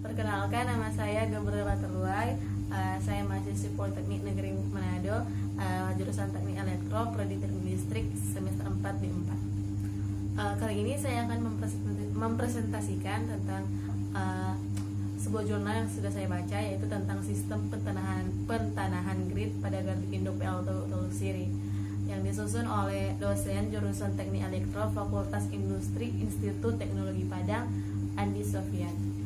Perkenalkan, nama saya Gabriela Terluai. Saya mahasiswi Politeknik Negeri Manado, jurusan Teknik Elektro, Prodi Teknik Listrik, semester 4 di 4. Kali ini saya akan mempresentasikan tentang sebuah jurnal yang sudah saya baca, yaitu tentang sistem pentanahan grid pada gardu induk PLTU Teluk Siri, yang disusun oleh dosen jurusan Teknik Elektro, Fakultas Industri, Institut Teknologi Padang, Andi Sofyan.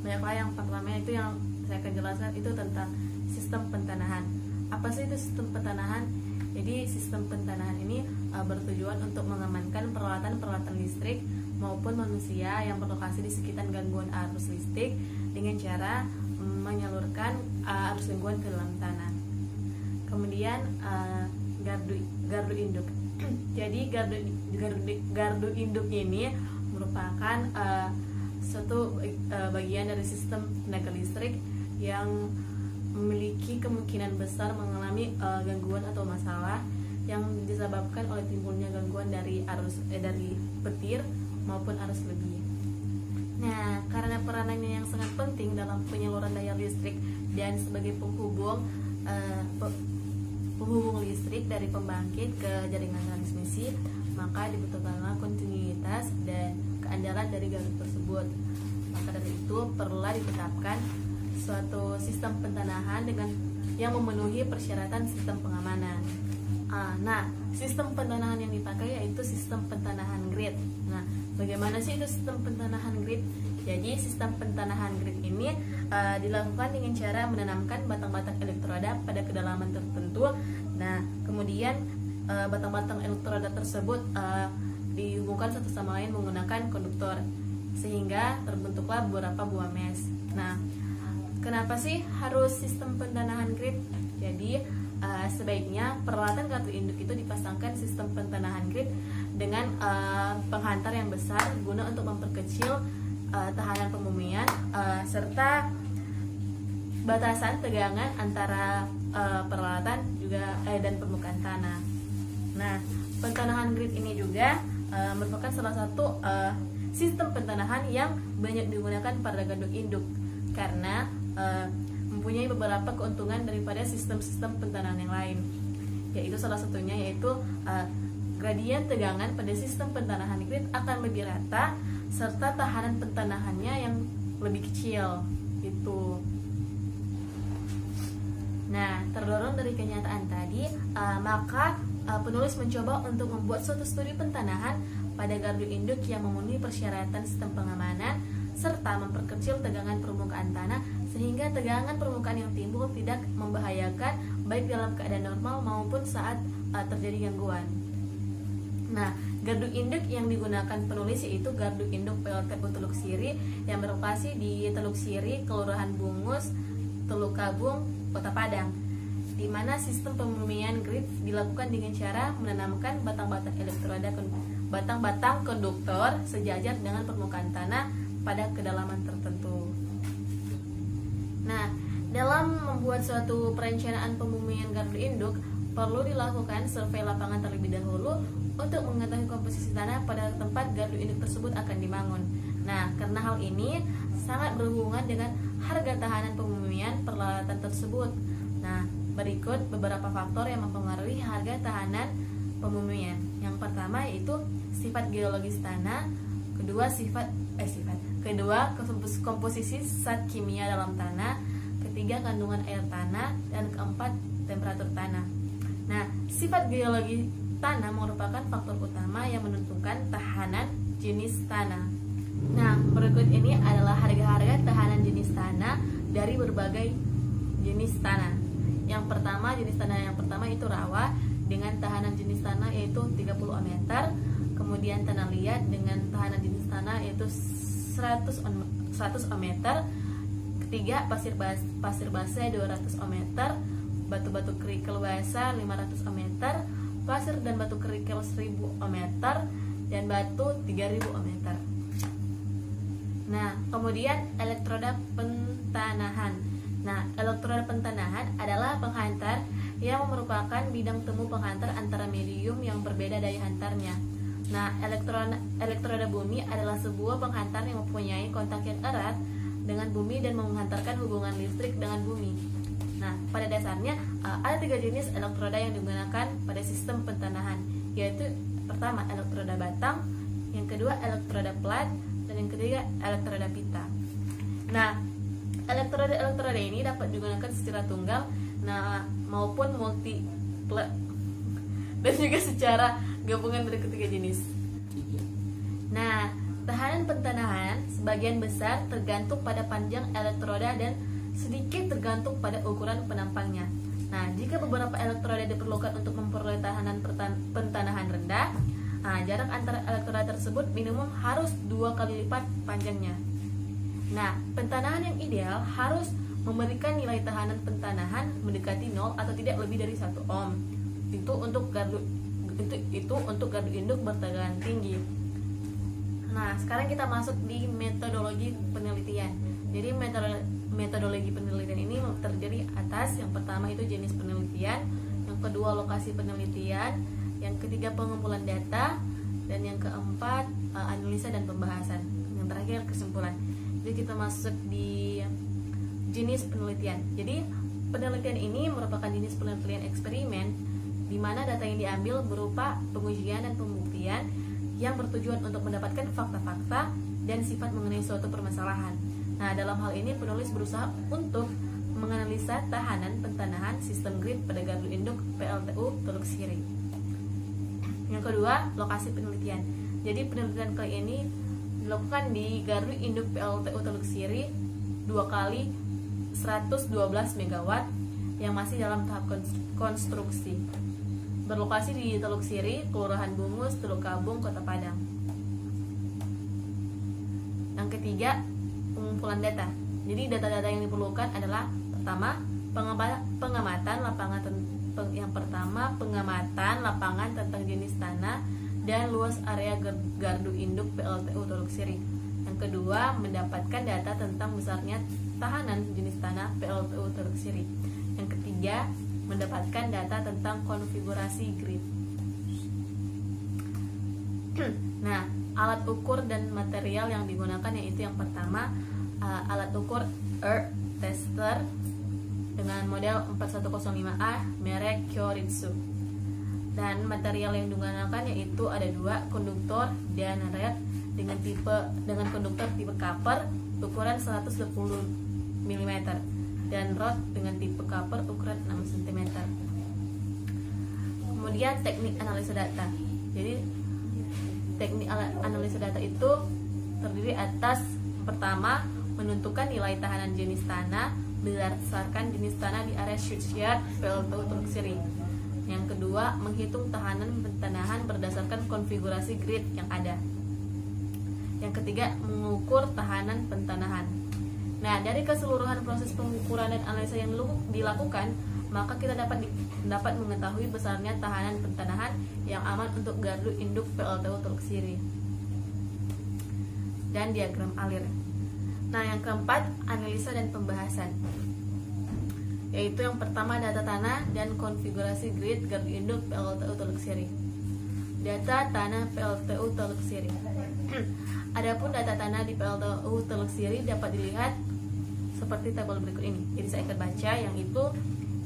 Baiklah, yang pertama itu yang saya akan jelaskan itu tentang sistem pentanahan. Apa sih itu sistem pentanahan? Jadi sistem pentanahan ini bertujuan untuk mengamankan peralatan-peralatan listrik maupun manusia yang berlokasi di sekitar gangguan arus listrik dengan cara menyalurkan arus gangguan ke dalam tanah. Kemudian gardu induk. Jadi gardu induk ini merupakan suatu bagian dari sistem tenaga listrik yang memiliki kemungkinan besar mengalami gangguan atau masalah yang disebabkan oleh timbulnya gangguan dari dari petir maupun arus lebih. Nah, karena peranannya yang sangat penting dalam penyaluran daya listrik dan sebagai penghubung listrik dari pembangkit ke jaringan transmisi, maka dibutuhkanlah kontinuitas dan keandalan dari gardu tersebut. Maka dari itu perlulah ditetapkan suatu sistem pentanahan dengan yang memenuhi persyaratan sistem pengamanan. Nah, sistem pentanahan yang dipakai yaitu sistem pentanahan grid. Nah, bagaimana sih itu sistem pentanahan grid? Jadi sistem pentanahan grid ini dilakukan dengan cara menanamkan batang-batang elektroda pada kedalaman tertentu. Nah, kemudian batang-batang elektroda tersebut dihubungkan satu sama lain menggunakan konduktor, sehingga terbentuklah beberapa buah mes. Nah, kenapa sih harus sistem pentanahan grid? Jadi sebaiknya peralatan gardu induk itu dipasangkan sistem pentanahan grid dengan penghantar yang besar guna untuk memperkecil tahanan pembumian serta batasan tegangan antara peralatan juga dan permukaan tanah. Nah, pentanahan grid ini juga merupakan salah satu sistem pentanahan yang banyak digunakan pada gardu induk karena mempunyai beberapa keuntungan daripada sistem-sistem pentanahan yang lain, yaitu salah satunya yaitu gradien tegangan pada sistem pentanahan grid akan lebih rata serta tahanan pentanahannya yang lebih kecil gitu. Nah, terdorong dari kenyataan tadi, maka penulis mencoba untuk membuat suatu studi pentanahan pada gardu induk yang memenuhi persyaratan sistem pengamanan serta memperkecil tegangan permukaan tanah sehingga tegangan permukaan yang timbul tidak membahayakan baik dalam keadaan normal maupun saat terjadi gangguan. Nah, gardu induk yang digunakan penulis yaitu gardu induk PLTU Teluk Siri yang berlokasi di Teluk Siri, Kelurahan Bungus, Teluk Kabung, Kota Padang, di mana sistem pembumian grid dilakukan dengan cara menanamkan batang-batang elektroda batang-batang konduktor sejajar dengan permukaan tanah pada kedalaman tertentu. Nah, dalam membuat suatu perencanaan pembumian gardu induk perlu dilakukan survei lapangan terlebih dahulu untuk mengetahui komposisi tanah pada tempat gardu induk tersebut akan dibangun. Nah, karena hal ini sangat berhubungan dengan harga tahanan pembumian peralatan tersebut. Nah, berikut beberapa faktor yang mempengaruhi harga tahanan pembumian. Yang pertama yaitu sifat geologis tanah, kedua komposisi zat kimia dalam tanah, ketiga kandungan air tanah, dan keempat temperatur tanah. Nah, sifat geologi tanah merupakan faktor utama yang menentukan tahanan jenis tanah. Nah, berikut ini adalah harga-harga tahanan jenis tanah dari berbagai jenis tanah. Jenis tanah yang pertama itu rawa dengan tahanan jenis tanah yaitu 30 meter. Kemudian tanah liat dengan tahanan jenis tanah yaitu 100 meter. Ketiga, pasir basah 200 meter, batu-batu kerikil basah 500 meter, pasir dan batu kerikil 1000 meter, dan batu 3000 meter. Nah, kemudian elektroda pentanahan. Nah, elektroda pentanahan adalah penghantar yang merupakan bidang temu penghantar antara medium yang berbeda daya hantarnya. Nah, elektroda bumi adalah sebuah penghantar yang mempunyai kontak yang erat dengan bumi dan menghantarkan hubungan listrik dengan bumi. Nah, pada dasarnya ada 3 jenis elektroda yang digunakan pada sistem pentanahan, yaitu pertama elektroda batang, yang kedua elektroda plat, dan yang ketiga elektroda pita. Nah, elektroda ini dapat digunakan secara tunggal, maupun multiple, dan juga secara gabungan dari ketiga jenis. Nah, tahanan pentanahan sebagian besar tergantung pada panjang elektroda dan sedikit tergantung pada ukuran penampangnya. Nah, jika beberapa elektroda diperlukan untuk memperoleh tahanan pentanahan rendah, jarak antara elektroda tersebut minimum harus 2 kali lipat panjangnya. Nah, pentanahan yang ideal harus memberikan nilai tahanan pentanahan mendekati 0 atau tidak lebih dari 1 ohm. Itu untuk gardu induk bertegangan tinggi. Nah, sekarang kita masuk di metodologi penelitian. Jadi metodologi penelitian ini terdiri atas yang pertama itu jenis penelitian, yang kedua lokasi penelitian, yang ketiga pengumpulan data, dan yang keempat analisa dan pembahasan. Yang terakhir kesimpulan. Jadi kita masuk di jenis penelitian. Jadi penelitian ini merupakan jenis penelitian eksperimen di mana data yang diambil berupa pengujian dan pembuktian yang bertujuan untuk mendapatkan fakta-fakta dan sifat mengenai suatu permasalahan. Nah, dalam hal ini penulis berusaha untuk menganalisa tahanan pentanahan sistem grid pada gardu induk PLTU Teluk Siri. Yang kedua, lokasi penelitian. Jadi penelitian kali ini dilakukan di gardu induk PLTU Teluk Siri 2 kali 112 MW yang masih dalam tahap konstruksi. Berlokasi di Teluk Siri, Kelurahan Bungus, Teluk Kabung, Kota Padang. Yang ketiga, pengumpulan data. Jadi data-data yang diperlukan adalah pertama, pengamatan lapangan tentang jenis tanah dan luas area gardu induk PLTU Teluk Siri. Yang kedua, mendapatkan data tentang besarnya tahanan jenis tanah PLTU Teluk Siri. Yang ketiga, mendapatkan data tentang konfigurasi grid. Nah, alat ukur dan material yang digunakan yaitu yang pertama alat ukur Earth Tester dengan model 4105A merek Kyoritsu. Dan material yang digunakan yaitu ada 2, konduktor dan red dengan konduktor tipe copper ukuran 120 mm dan rod dengan tipe copper ukuran 6 cm. Kemudian teknik analisa data. Jadi teknik analisa data itu terdiri atas pertama, menentukan nilai tahanan jenis tanah berdasarkan jenis tanah di area switchyard PLTU Teluk Siri. Yang kedua, menghitung tahanan pentanahan berdasarkan konfigurasi grid yang ada. Yang ketiga, mengukur tahanan pentanahan. Nah, dari keseluruhan proses pengukuran dan analisa yang dilakukan, maka kita dapat mengetahui besarnya tahanan pentanahan yang aman untuk gardu induk PLTU Teluk Siri. Dan diagram alir. Nah, yang keempat, analisa dan pembahasan. Yaitu yang pertama, data tanah dan konfigurasi grid gardu induk PLTU Teluk Siri. Data tanah PLTU Teluk Siri. Adapun data tanah di PLTU Teluk Siri dapat dilihat seperti tabel berikut ini. Jadi saya akan baca yang itu.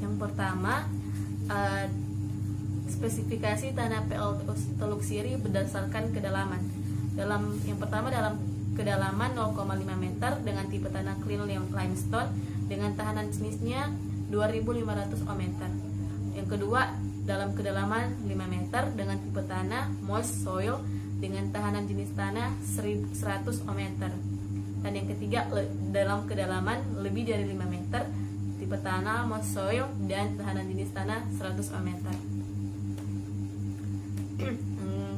Yang pertama, spesifikasi tanah PLTU Teluk Siri berdasarkan kedalaman. Yang pertama dalam kedalaman 0,5 meter dengan tipe tanah clean limestone dengan tahanan jenisnya 2500 ohmeter. Yang kedua, dalam kedalaman 5 meter dengan tipe tanah moist soil dengan tahanan jenis tanah 100 ohmeter. Dan yang ketiga, dalam kedalaman lebih dari 5 meter tipe tanah moist soil dan tahanan jenis tanah 100 ohmeter.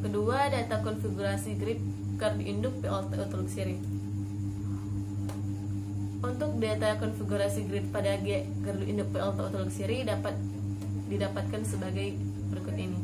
Kedua, data konfigurasi grid gardu induk PLTU Teluk Siri. Untuk data konfigurasi grid pada gardu induk PLTU Teluk Siri dapat didapatkan sebagai berikut ini.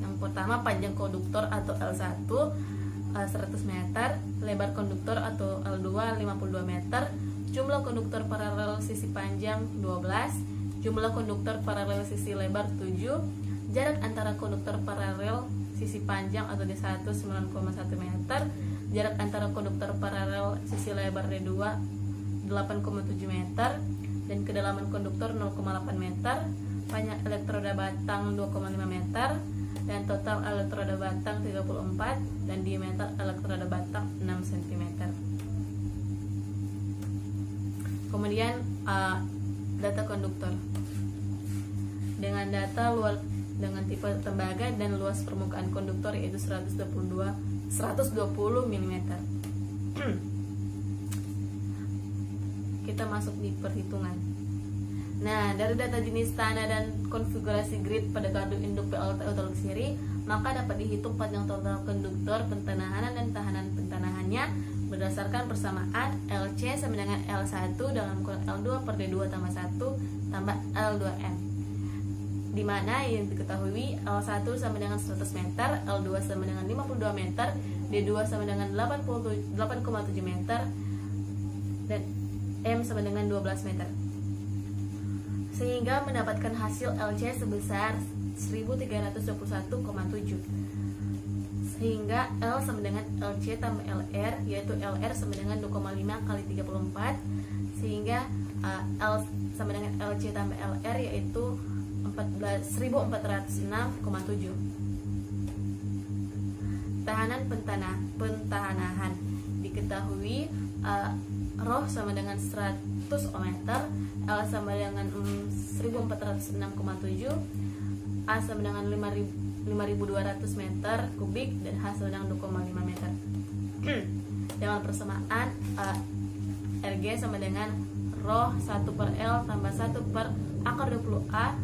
Yang pertama, panjang konduktor atau L1 100 meter, lebar konduktor atau L2 52 meter, jumlah konduktor paralel sisi panjang 12, jumlah konduktor paralel sisi lebar 7, jarak antara konduktor paralel sisi panjang atau D1 9,1 meter, jarak antara konduktor paralel sisi lebar D2 8,7 meter, dan kedalaman konduktor 0,8 meter, panjang elektroda batang 2,5 meter, dan total elektroda batang 34, dan diameter elektroda batang 6 cm. Kemudian data konduktor dengan data luas dengan tipe tembaga dan luas permukaan konduktor yaitu 120 mm. Kita masuk di perhitungan. Nah, dari data jenis tanah dan konfigurasi grid pada gardu induk PLTU Teluk Siri, maka dapat dihitung panjang total konduktor pentanahan dan tahanan pentanahannya berdasarkan persamaan LC sama dengan L1 dalam kurang L2 per D2 tambah 1 tambah L2M, di mana yang diketahui L1 sama dengan 100 meter, L2 sama dengan 52 meter, D2 sama dengan 8,7 meter, dan M sama dengan 12 meter, sehingga mendapatkan hasil LC sebesar 1321,7, sehingga L sama dengan LC tambah LR, yaitu LR sama dengan 2,5 kali 34, sehingga L sama dengan LC tambah LR yaitu 1406,7. Tahanan pentanahan diketahui ρ sama dengan 100 meter, L sama dengan 1406,7, A sama dengan 5200 meter kubik, dan H sama dengan 2,5 meter. Dengan persamaan RG sama dengan ρ 1 per L tambah 1 per akar 20A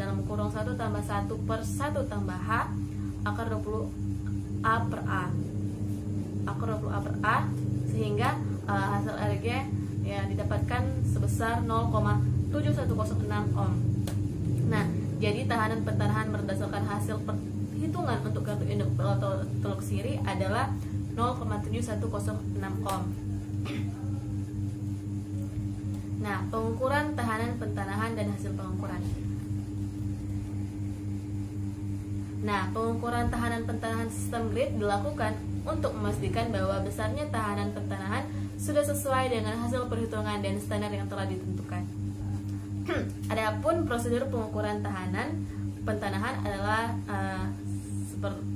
dalam kurung 1 tambah 1 per 1 tambah H akar 20A per A akar 20A per A, sehingga hasil RG ya didapatkan sebesar 0,7106 ohm. Nah, jadi tahanan pentanahan berdasarkan hasil perhitungan untuk gardu induk PLTU Teluk Siri adalah 0,7106 ohm. Nah, pengukuran tahanan pentanahan dan hasil pengukuran. Nah, pengukuran tahanan pentanahan sistem grid dilakukan untuk memastikan bahwa besarnya tahanan pentanahan sudah sesuai dengan hasil perhitungan dan standar yang telah ditentukan. Adapun prosedur pengukuran tahanan pentanahan adalah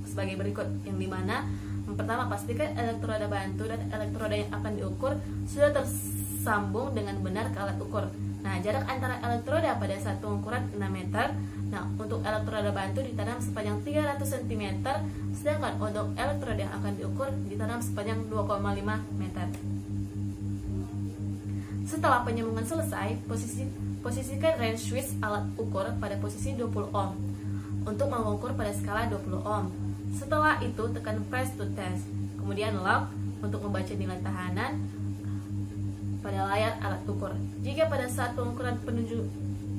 sebagai berikut, yang dimana yang pertama, pastikan elektroda bantu dan elektroda yang akan diukur sudah tersambung dengan benar ke alat ukur. Nah, jarak antara elektroda pada saat pengukuran 6 meter. Nah, untuk elektroda bantu ditanam sepanjang 300 cm, sedangkan untuk elektroda yang akan diukur ditanam sepanjang 2,5 meter. Setelah penyambungan selesai, posisikan range switch alat ukur pada posisi 20 ohm untuk mengukur pada skala 20 ohm. Setelah itu, tekan press to test, kemudian lock untuk membaca nilai tahanan pada layar alat ukur. Jika pada saat pengukuran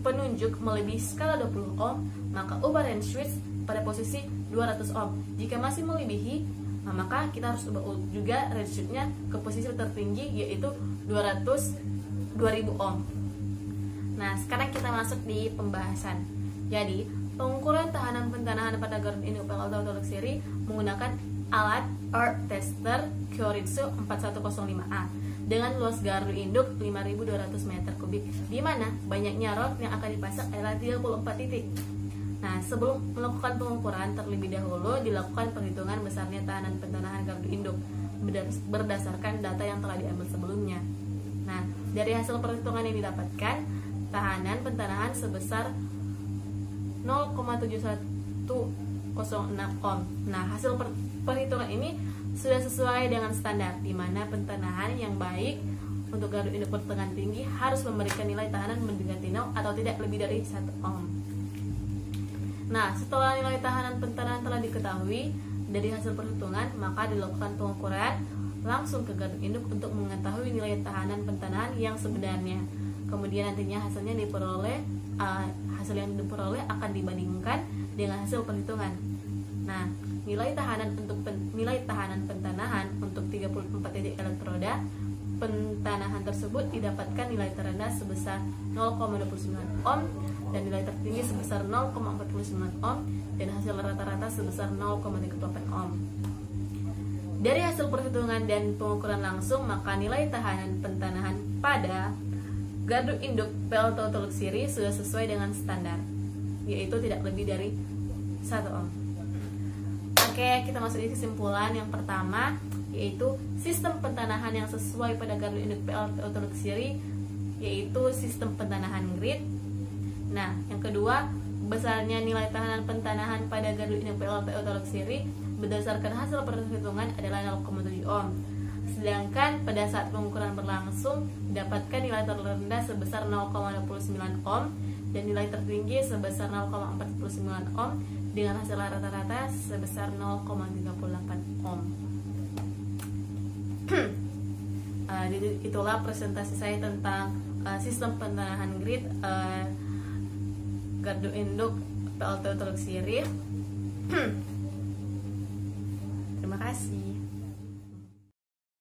penunjuk melebihi skala 20 ohm, maka ubah range switch pada posisi 200 ohm. Jika masih melebihi, maka kita harus ubah juga range switch-nya ke posisi tertinggi, yaitu 2000 ohm. Nah, sekarang kita masuk di pembahasan. Jadi, pengukuran tahanan pentanahan pada gardu induk PLTU Teluk Siri menggunakan alat earth tester Kyoritsu 4105A dengan luas gardu induk 5200 meter kubik, di mana banyaknya rod yang akan dipasang adalah 34 titik. Nah, sebelum melakukan pengukuran, terlebih dahulu dilakukan perhitungan besarnya tahanan pentanahan gardu induk berdasarkan data yang telah diambil sebelumnya. Nah, dari hasil perhitungan yang didapatkan, tahanan pentanahan sebesar 0,7106 ohm. Nah, hasil perhitungan ini sudah sesuai dengan standar, di mana pentanahan yang baik untuk gardu induk pertengahan tinggi harus memberikan nilai tahanan mendekati 0 atau tidak lebih dari 1 ohm. Nah, setelah nilai tahanan pentanahan telah diketahui dari hasil perhitungan, maka dilakukan pengukuran langsung ke gardu induk untuk mengetahui nilai tahanan pentanahan yang sebenarnya. Kemudian nantinya hasil yang diperoleh akan dibandingkan dengan hasil perhitungan. Nah, nilai tahanan pentanahan untuk 34 titik elektroda pentanahan tersebut didapatkan nilai terendah sebesar 0,29 ohm dan nilai tertinggi sebesar 0,49 ohm dan hasil rata-rata sebesar 0,38 ohm. Dari hasil perhitungan dan pengukuran langsung, maka nilai tahanan pentanahan pada gardu induk PLTU Teluk Siri sudah sesuai dengan standar, yaitu tidak lebih dari 1 ohm. Oke, kita masuk di kesimpulan yang pertama, yaitu sistem pentanahan yang sesuai pada gardu induk PLTU Teluk Siri yaitu sistem pentanahan grid. Nah, yang kedua, besarnya nilai tahanan pentanahan pada gardu induk PLTU Teluk Siri berdasarkan hasil perhitungan adalah 0,7 ohm. Sedangkan pada saat pengukuran berlangsung dapatkan nilai terendah sebesar 0,29 ohm dan nilai tertinggi sebesar 0,49 ohm dengan hasil rata-rata sebesar 0,38 ohm. Itulah presentasi saya tentang sistem pentanahan grid gardu induk PLTU Teluk Siri. Terima kasih.